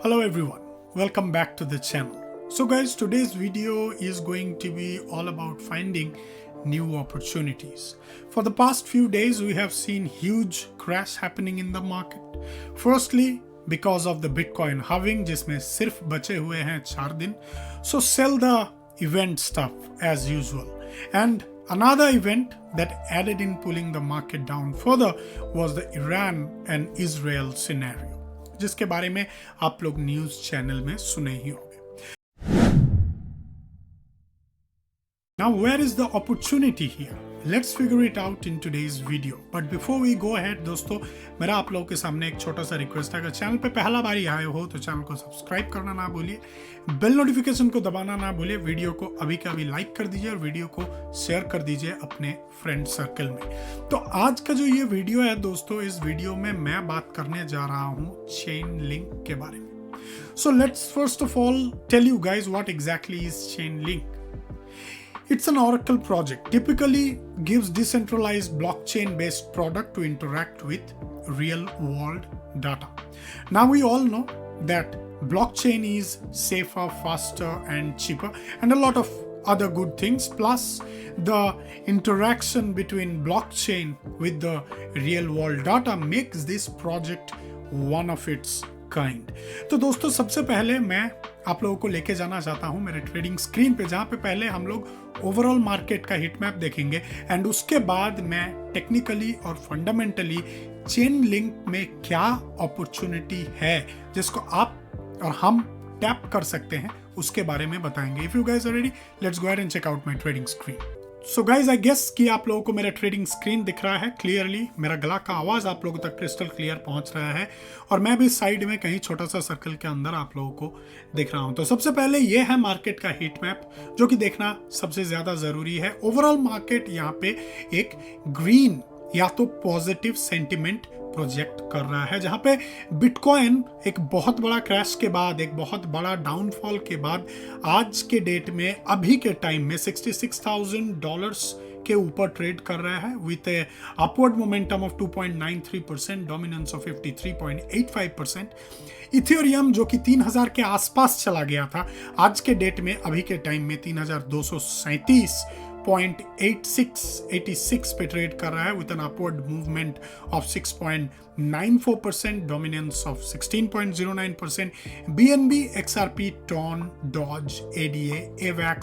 Hello everyone, welcome back to the channel. So guys, today's video is going to be all about finding new opportunities. For the past few days we have seen huge crash happening in the market. Firstly, because of the Bitcoin halving जिसमें सिर्फ बचे हुए हैं 4 दिन. So sell the event stuff as usual. And another event that added in pulling the market down further was the Iran and Israel scenario, जिसके बारे में आप लोग न्यूज चैनल में सुने ही होंगे. Now where is the opportunity here? Let's figure it out in today's video. But before we go ahead दोस्तों, मेरा आप लोगों के सामने एक छोटा सा रिक्वेस्ट है. अगर चैनल पे पहला बार ही आए हो तो चैनल को सब्सक्राइब करना ना भूलिए, बेल नोटिफिकेशन को दबाना ना भूलिए, वीडियो को अभी का अभी लाइक कर दीजिए और वीडियो को शेयर कर दीजिए अपने फ्रेंड सर्कल में. तो आज का जो ये वीडियो है दोस्तों, इस वीडियो में मैं बात करने जा रहा हूँ चेन लिंक के बारे में. So let's first of all tell you guys what exactly is Chainlink. It's an Oracle project. Typically gives decentralized blockchain-based product to interact with real-world data. Now we all know that blockchain is safer, faster, and cheaper, and a lot of other good things. Plus, the interaction between blockchain with the real-world data makes this project one of its kind. तो दोस्तों सबसे पहले मैं आप लोगों को लेके जाना चाहता हूं मेरे ट्रेडिंग स्क्रीन पे, जहां पे पहले हम लोग ओवरऑल मार्केट का हिट मैप देखेंगे एंड उसके बाद मैं टेक्निकली और फंडामेंटली चेन लिंक में क्या अपॉर्चुनिटी है जिसको आप और हम टैप कर सकते हैं उसके बारे में बताएंगे. If you guys are ready, let's go ahead and check out my trading screen. So guys I guess कि आप लोगों को मेरा ट्रेडिंग स्क्रीन दिख रहा है क्लियरली. मेरा गला का आवाज आप लोगों तक क्रिस्टल क्लियर पहुंच रहा है और मैं भी साइड में कहीं छोटा सा सर्कल के अंदर आप लोगों को दिख रहा हूं. तो सबसे पहले ये है मार्केट का हीट मैप जो कि देखना सबसे ज्यादा जरूरी है. ओवरऑल मार्केट यहाँ पे एक ग्रीन या तो पॉजिटिव सेंटिमेंट प्रोजेक्ट कर रहा है, जहां पे बिटकॉइन एक बहुत बड़ा क्रैश के बाद, एक बहुत बड़ा डाउनफॉल के बाद आज के डेट में अभी के टाइम में $66,000 के ऊपर ट्रेड कर रहा है with A upward momentum of 2.93%, dominance of 53.85%. Ethereum जो कि 3000 के आसपास चला गया था, आज के डेट में अभी के टाइम में 3237.86 पे ट्रेड कर रहा है with an upward movement of 6.94%, dominance of 16.09%. BNB, XRP, Ton, Doge, ADA, AVAX,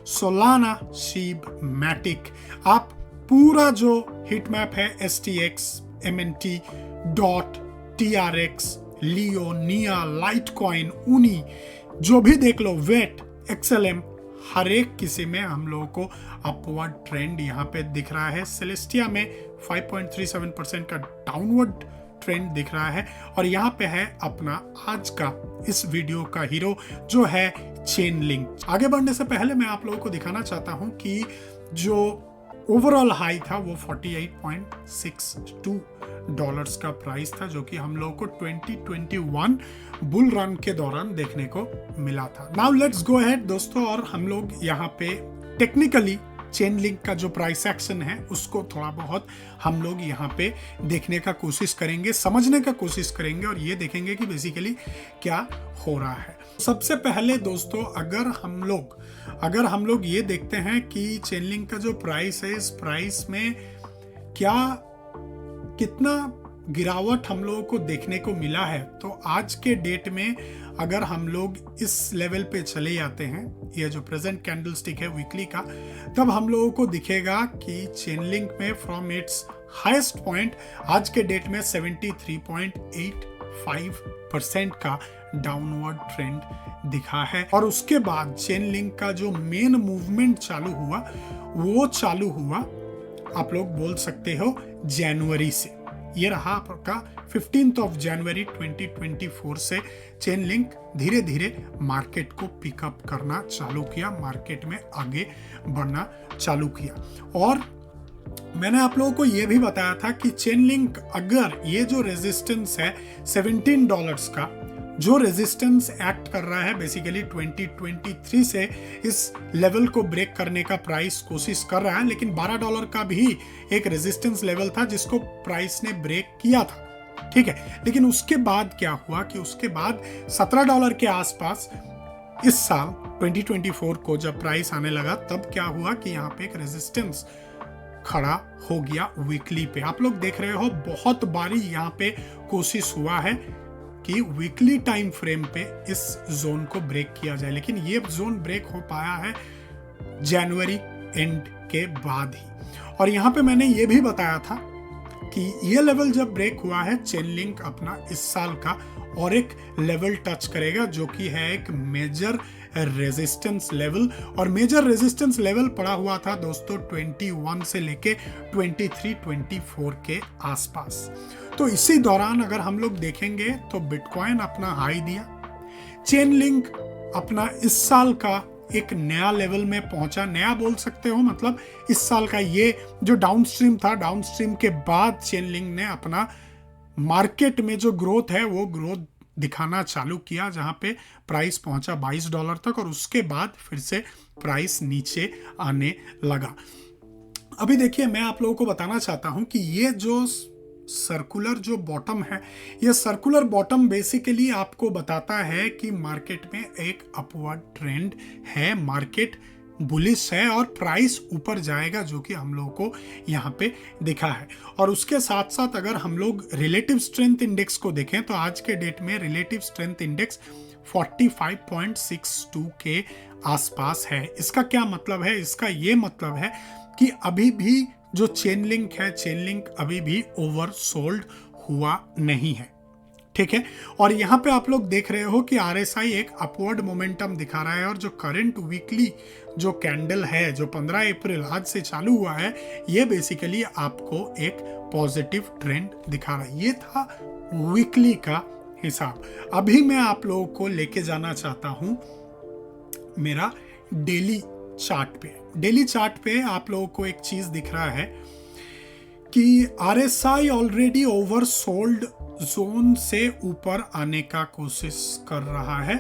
Solana, Shib, Matic. आप पूरा जो हिट मैप है STX, MNT, Dot, TRX, Leo, निया, लाइटकॉइन, ऊनी, जो भी देख लो, वेट, XLM, हर एक किसी में हम लोगों को अपवर्ड ट्रेंड यहाँ पे दिख रहा है. सेलेस्टिया में 5.37% का डाउनवर्ड ट्रेंड दिख रहा है. और यहाँ पे है अपना आज का इस वीडियो का हीरो जो है चेन लिंक. आगे बढ़ने से पहले मैं आप लोगों को दिखाना चाहता हूँ कि जो ओवरऑल हाई था वो $48.62 का प्राइस था, जो कि हम लोगों को 2021 बुल रन के दौरान देखने को मिला था. नाउ लेट्स गो अहेड दोस्तों, और हम लोग यहाँ पे टेक्निकली चेन लिंक का जो प्राइस एक्शन है उसको थोड़ा बहुत हम लोग यहाँ पे देखने का कोशिश करेंगे, समझने का कोशिश करेंगे और ये देखेंगे कि बेसिकली क्या हो रहा है. सबसे पहले दोस्तों अगर हम लोग ये देखते हैं कि चेन लिंक का जो प्राइस है, इस प्राइस में कितना गिरावट हम लोगों को देखने को मिला है, तो आज के डेट में अगर हम लोग इस लेवल पे चले जाते हैं, ये जो प्रेजेंट कैंडलस्टिक है वीकली का, तब हम लोगों को दिखेगा कि चेन लिंक में फ्रॉम इट्स हाईएस्ट पॉइंट आज के डेट में 73.85% का डाउनवर्ड ट्रेंड दिखा है. और उसके बाद चेन लिंक का जो मेन मूवमेंट चालू हुआ आप लोग बोल सकते हो जनवरी से. ये रहा आपका 15 जनवरी 2024 से चेन लिंक धीरे धीरे मार्केट को पिकअप करना चालू किया, मार्केट में आगे बढ़ना चालू किया. और मैंने आप लोगों को यह भी बताया था कि चेन लिंक अगर ये जो रेजिस्टेंस है $17 का, जो रेजिस्टेंस एक्ट कर रहा है बेसिकली 2023 से इस लेवल को ब्रेक करने का प्राइस कोशिश कर रहा है, लेकिन $12 का भी एक रेजिस्टेंस लेवल था जिसको प्राइस ने ब्रेक किया था. ठीक है। लेकिन उसके बाद क्या हुआ कि उसके बाद $17 के आसपास इस साल 2024 को जब प्राइस आने लगा, तब क्या हुआ कि यहाँ पे एक रेजिस्टेंस खड़ा हो गया वीकली पे। आप लोग देख रहे हो बहुत बारी यहाँ पे कोशिश हुआ है कि वीकली टाइम फ्रेम पे इस जोन को ब्रेक किया जाए, लेकिन ये जोन ब्रेक हो पाया है जनवरी एंड के बाद ही। और यहाँ पे मैंने ये भी बताया था कि ये लेवल जब ब्रेक हुआ है, चेन लिंक अपना इस साल का और एक लेवल टच करेगा जो कि है एक मेजर रेजिस्टेंस लेवल। और मेजर रेजिस्टेंस लेवल पड़ा हुआ था दोस्तों 21 से लेके 23-24 के आसपास। तो इसी दौरान अगर हम लोग देखेंगे तो बिटकॉइन अपना हाई दिया, चेन लिंक अपना इस साल का एक नया लेवल में पहुंचा। नया बोल सकते हो, मतलब इस साल का ये जो डाउनस्ट्रीम था, डाउनस्ट्रीम के बाद चेन लिंक ने अपना मार्केट में जो ग्रोथ है वो ग्रोथ दिखाना चालू किया, जहां पे प्राइस पहुंचा $22 तक और उसके बाद फिर से प्राइस नीचे आने लगा। अभी देखिए, मैं आप लोगों को बताना चाहता हूं कि ये जो सर्कुलर जो बॉटम है, ये सर्कुलर बॉटम बेसिकली आपको बताता है कि मार्केट में एक अपवर्ड ट्रेंड है, मार्केट बुलिश है और प्राइस ऊपर जाएगा, जो कि हम लोगों को यहाँ पे दिखा है। और उसके साथ साथ अगर हम लोग रिलेटिव स्ट्रेंथ इंडेक्स को देखें तो आज के डेट में रिलेटिव स्ट्रेंथ इंडेक्स 45.62 के आसपास है। इसका क्या मतलब है? इसका ये मतलब है कि अभी भी जो चेन लिंक है, चेन लिंक अभी भी ओवरसोल्ड हुआ नहीं है, ठीक है। और यहाँ पे आप लोग देख रहे हो कि RSI एक अपवर्ड मोमेंटम दिखा रहा है और जो करंट वीकली जो कैंडल है, जो 15 अप्रैल आज से चालू हुआ है, ये बेसिकली आपको एक पॉजिटिव ट्रेंड दिखा रहा है। ये था वीकली का हिसाब। अभी मैं आप लोगों को लेके जाना चाहता हूं मेरा डेली चार्ट पे। डेली चार्ट पे आप लोगों को एक चीज दिख रहा है कि RSI ऑलरेडी ओवरसोल्ड जोन से ऊपर आने का कोशिश कर रहा है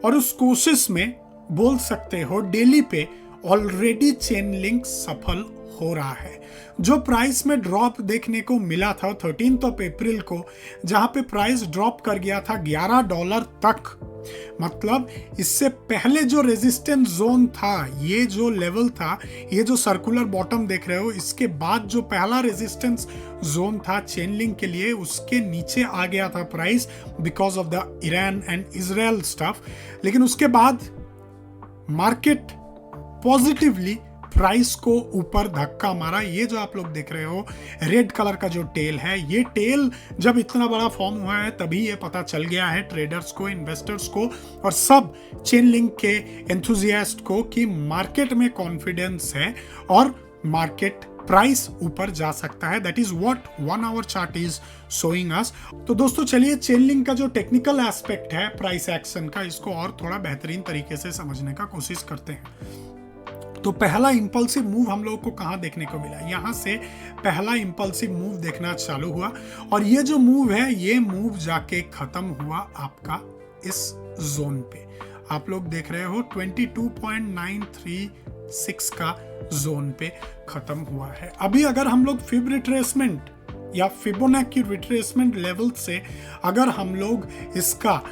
और उस कोशिश में बोल सकते हो डेली पे ऑलरेडी चेन लिंक सफल हो रहा है। जो प्राइस में ड्रॉप देखने को मिला था 13 अप्रैल को, जहां पे प्राइस ड्रॉप कर गया था $11 तक, मतलब इससे पहले जो रेजिस्टेंस जोन था, ये जो लेवल था, ये जो सर्कुलर बॉटम देख रहे हो, इसके बाद जो पहला रेजिस्टेंस जोन था चेन लिंक के लिए, उसके नीचे आ गया था price because of the Iran and Israel stuff. लेकिन उसके बाद मार्केट पॉजिटिवली प्राइस को ऊपर धक्का मारा। ये जो आप लोग देख रहे हो रेड कलर का जो टेल है, ये टेल जब इतना बड़ा फॉर्म हुआ है तभी ये पता चल गया है ट्रेडर्स को, इन्वेस्टर्स को और सब चेन लिंक के एंथुजियास्ट को कि मार्केट में कॉन्फिडेंस है और मार्केट प्राइस ऊपर जा सकता है। That is what 1 our chart is showing us. तो दोस्तों चलिए चेन लिंक का जो टेक्निकल एस्पेक्ट है प्राइस एक्शन का, इसको और थोड़ा बेहतरीन तरीके से समझने का कोशिश करते हैं। तो पहला इंपल्सिव मूव हम लोगों को कहां देखने को मिला? यहां से पहला इंपल्सिव मूव देखना चालू हुआ और ये जो मूव है, ये मूव जाके खत्म हुआ आपका इस जोन पे। आप लोग देख रहे हो 22.936 का जोन पे खत्म हुआ है। अभी अगर हम लोग फिब रिट्रेसमेंट या फिबोनाची रिट्रेसमेंट लेवल से अगर हम लोग इसका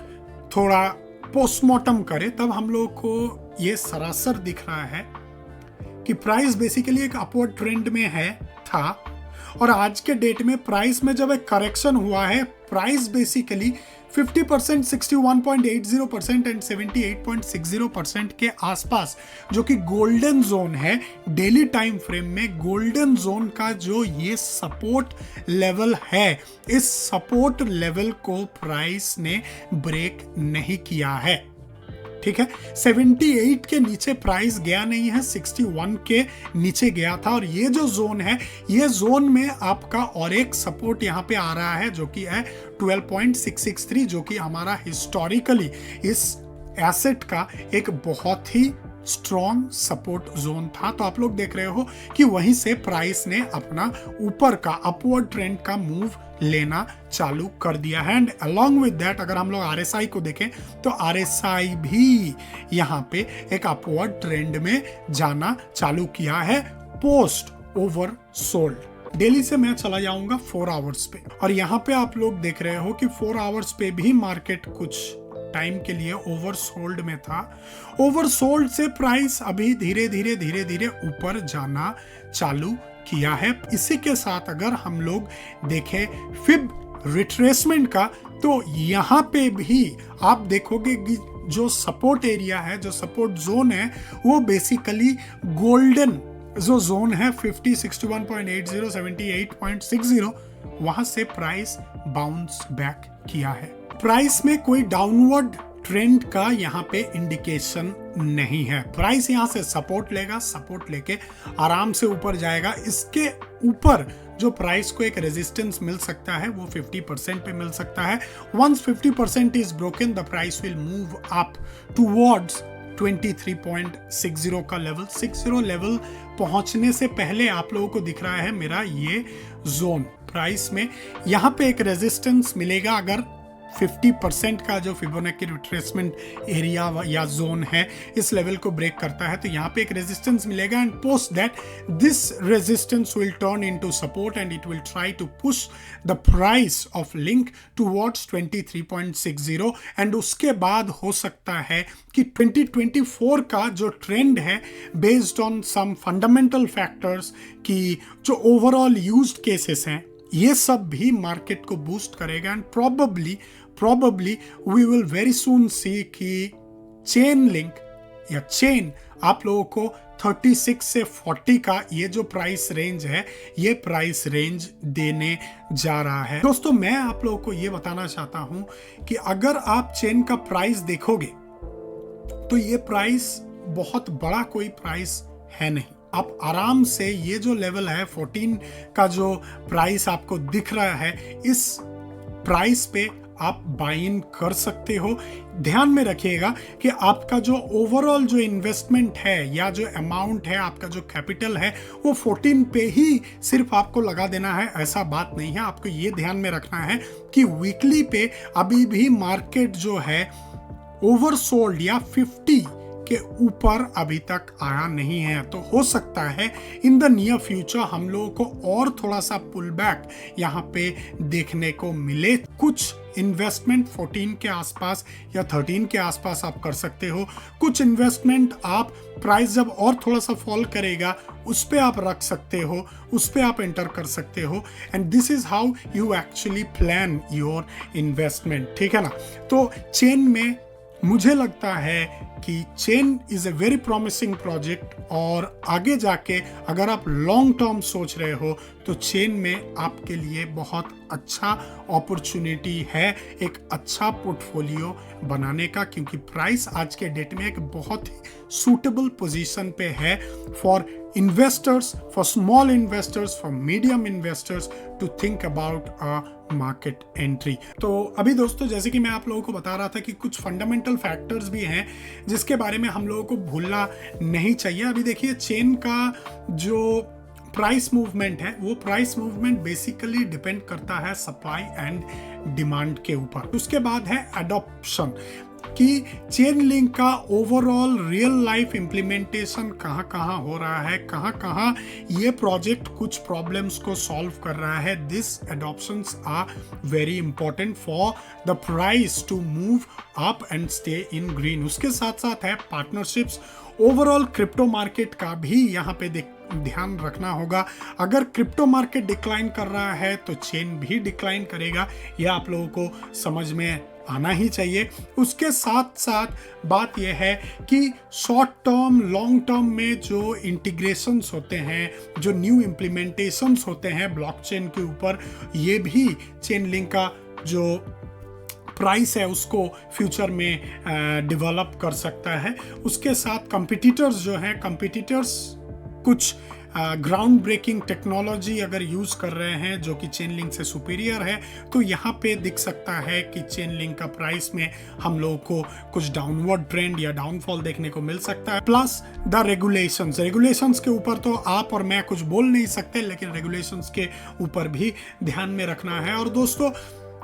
थोड़ा पोस्टमार्टम करें, तब हम लोग को ये सरासर दिख रहा है कि प्राइस बेसिकली एक अपवर्ड ट्रेंड में है था और आज के डेट में प्राइस में जब एक करेक्शन हुआ है, प्राइस बेसिकली 50%, 61.80% एंड 78.60% के आसपास, जो कि गोल्डन जोन है डेली टाइम फ्रेम में, गोल्डन जोन का जो ये सपोर्ट लेवल है, इस सपोर्ट लेवल को प्राइस ने ब्रेक नहीं किया है, ठीक है। 78 के नीचे प्राइस गया नहीं है, 61 के नीचे गया था और ये जो जोन है, ये जोन में आपका और एक सपोर्ट यहाँ पे आ रहा है जो कि है 12.663, जो कि हमारा हिस्टोरिकली इस एसेट का एक बहुत ही स्ट्रॉन्ग सपोर्ट जोन था। तो आप लोग देख रहे हो कि वहीं से प्राइस ने अपना ऊपर का अपवर्ड ट्रेंड का मूव लेना चालू कर दिया है। एंड अलॉन्ग विद दैट अगर हम लोग RSI को देखें तो RSI भी यहाँ पे एक अपवर्ड ट्रेंड में जाना चालू किया है पोस्ट ओवर सोल्ड। डेली से मैं चला जाऊंगा 4 आवर्स पे, और यहाँ पे आप लोग देख रहे हो कि 4 आवर्स पे भी मार्केट कुछ टाइम के लिए ओवरसोल्ड में था। ओवरसोल्ड से प्राइस अभी धीरे धीरे ऊपर जाना चालू किया है। इसी के साथ अगर हम लोग देखें फिब रिट्रेसमेंट का, तो यहाँ पे भी आप देखोगे कि जो सपोर्ट एरिया है, जो सपोर्ट जोन है, वो बेसिकली गोल्डन जो जोन है 50, 61.80, 78.60, वहां से प्राइस बाउंस बैक किया है। प्राइस में कोई डाउनवर्ड ट्रेंड का यहाँ पे इंडिकेशन नहीं है। प्राइस यहाँ से सपोर्ट लेगा, सपोर्ट लेके आराम से ऊपर जाएगा। इसके ऊपर जो प्राइस को एक रेजिस्टेंस मिल सकता है वो 50% पे मिल सकता है। Once 50% is broken, the price will move up towards 23.60 का लेवल। 60 लेवल पहुंचने से पहले आप लोगों को दिख रहा है मेरा ये जोन प्राइस में, यहाँ पे एक रेजिस्टेंस मिलेगा। अगर 50% का जो फिबोनाची रिट्रेसमेंट एरिया या जोन है इस लेवल को ब्रेक करता है, तो यहाँ पे एक रेजिस्टेंस मिलेगा, and post that this resistance will turn into support and it will try to push the price of link towards 23.60, and उसके बाद हो सकता है कि 2024 का जो ट्रेंड है based on some fundamental factors की जो ओवरऑल यूज्ड केसेस हैं, ये सब भी मार्केट को बूस्ट करेगा। And probably we will very soon see कि चेन लिंक या चेन आप लोगों को 36 से 40 का ये जो प्राइस रेंज है, ये प्राइस रेंज देने जा रहा है। दोस्तों, मैं आप लोगों को ये बताना चाहता हूं कि अगर आप चेन का प्राइस देखोगे तो ये प्राइस बहुत बड़ा कोई प्राइस है नहीं। आप आराम से ये जो लेवल है 14 का जो प्राइस आपको दिख रहा है, इस प्राइस पे आप बाय इन कर सकते हो। ध्यान में रखिएगा कि आपका जो ओवरऑल जो इन्वेस्टमेंट है या जो अमाउंट है, आपका जो कैपिटल है, वो 14 पे ही सिर्फ आपको लगा देना है, ऐसा बात नहीं है। आपको ये ध्यान में रखना है कि वीकली पे अभी भी मार्केट जो है ओवरसोल्ड या 50 के ऊपर अभी तक आया नहीं है। तो हो सकता है इन द नियर फ्यूचर हम लोगों को और थोड़ा सा पुल बैक यहाँ पे देखने को मिले। कुछ इन्वेस्टमेंट 14 के आसपास या 13 के आसपास आप कर सकते हो। कुछ इन्वेस्टमेंट आप प्राइस जब और थोड़ा सा फॉल करेगा उस पे आप रख सकते हो, उस पे आप एंटर कर सकते हो। And this is how you actually plan your investment, ठीक है ना। तो चेन में मुझे लगता है कि chain is a very promising project, और आगे जाके अगर आप लॉन्ग टर्म सोच रहे हो तो चेन में आपके लिए बहुत अच्छा अपॉर्चुनिटी है एक अच्छा पोर्टफोलियो बनाने का, क्योंकि प्राइस आज के डेट में एक बहुत ही सूटेबल पोजीशन पे है for investors, for small investors, for medium investors to think about a market entry। तो अभी दोस्तों, जैसे कि मैं आप लोगों को बता रहा था कि कुछ फंडामेंटल फैक्टर्स भी हैं जिसके बारे में हम लोगों को भूलना नहीं चाहिए। अभी देखिए, चेन का जो प्राइस मूवमेंट है, वो प्राइस मूवमेंट बेसिकली डिपेंड करता है सप्लाई एंड डिमांड के ऊपर। उसके बाद है एडॉप्शन, कि चेन लिंक का ओवरऑल रियल लाइफ इम्प्लीमेंटेशन कहाँ हो रहा है, कहाँ ये प्रोजेक्ट कुछ प्रॉब्लम्स को सॉल्व कर रहा है। This adoptions are very important for the price to move up and stay in green. उसके साथ साथ है पार्टनरशिप्स। ओवरऑल क्रिप्टो मार्केट का भी यहाँ पे ध्यान रखना होगा। अगर क्रिप्टो मार्केट डिक्लाइन कर रहा है तो चेन भी डिक्लाइन करेगा, यह आप लोगों को समझ में आना ही चाहिए। उसके साथ साथ बात यह है कि शॉर्ट टर्म लॉन्ग टर्म में जो इंटीग्रेशंस होते हैं, जो न्यू इम्प्लीमेंटेशंस होते हैं ब्लॉकचेन के ऊपर, ये भी चेन लिंक का जो प्राइस है उसको फ्यूचर में डेवलप कर सकता है। उसके साथ कंपिटिटर्स जो हैं, कंपिटिटर्स कुछ ग्राउंड ब्रेकिंग टेक्नोलॉजी अगर यूज कर रहे हैं जो कि चेन लिंक से सुपीरियर है, तो यहाँ पे दिख सकता है कि चेन लिंक का प्राइस में हम लोगों को कुछ डाउनवर्ड ट्रेंड या डाउनफॉल देखने को मिल सकता है। प्लस द रेगुलेशंस के ऊपर तो आप और मैं कुछ बोल नहीं सकते, लेकिन रेगुलेशंस के ऊपर भी ध्यान में रखना है। और दोस्तों,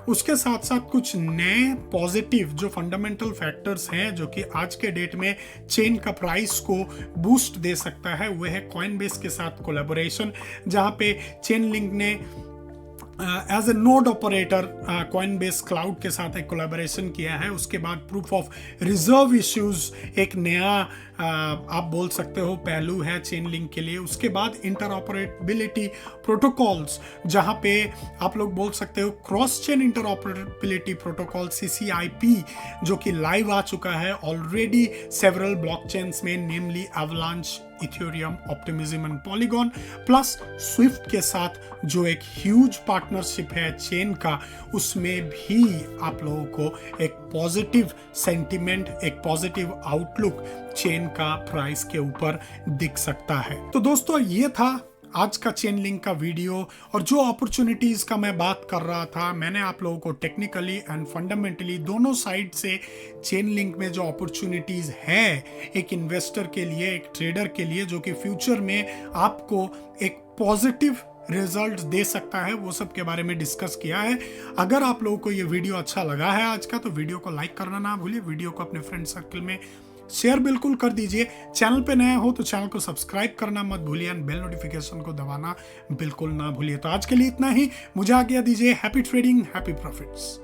उसके साथ साथ कुछ नए पॉजिटिव जो फंडामेंटल फैक्टर्स हैं जो कि आज के डेट में चेन का प्राइस को बूस्ट दे सकता है, वो है कॉइनबेस के साथ कोलैबोरेशन, जहां पे चेनलिंक ने as a node operator Coinbase Cloud के साथ एक कोलैबोरेशन किया है। उसके बाद प्रूफ ऑफ रिजर्व इश्यूज एक नया आप बोल सकते हो पहलू है चेन लिंक के लिए। उसके बाद इंटरऑपरेबिलिटी प्रोटोकॉल्स, जहां पे आप लोग बोल सकते हो cross chain interoperability protocol CCIP, जो कि लाइव आ चुका है ऑलरेडी सेवरल ब्लॉकचेन्स में, namely Avalanche, Ethereum, Optimism and Polygon, plus Swift के साथ जो एक ह्यूज पार्टनरशिप है चेन का, उसमें भी आप लोगों को एक पॉजिटिव सेंटिमेंट, एक पॉजिटिव आउटलुक चेन का प्राइस के ऊपर दिख सकता है। तो दोस्तों ये था आज का चेन लिंक का वीडियो, और जो अपॉर्चुनिटीज का मैं बात कर रहा था, मैंने आप लोगों को टेक्निकली एंड फंडामेंटली दोनों साइड से चेन लिंक में जो अपॉर्चुनिटीज है एक इन्वेस्टर के लिए, एक ट्रेडर के लिए, जो कि फ्यूचर में आपको एक पॉजिटिव रिजल्ट दे सकता है, वो सब के बारे में डिस्कस किया है। अगर आप लोगों को ये वीडियो अच्छा लगा है आज का, तो वीडियो को लाइक करना ना भूलिए, वीडियो को अपने फ्रेंड सर्कल में शेयर बिल्कुल कर दीजिए। चैनल पे नया हो तो चैनल को सब्सक्राइब करना मत भूलिए एंड बेल नोटिफिकेशन को दबाना बिल्कुल ना भूलिए। तो आज के लिए इतना ही, मुझे आज्ञा दीजिए। Happy trading, happy profits.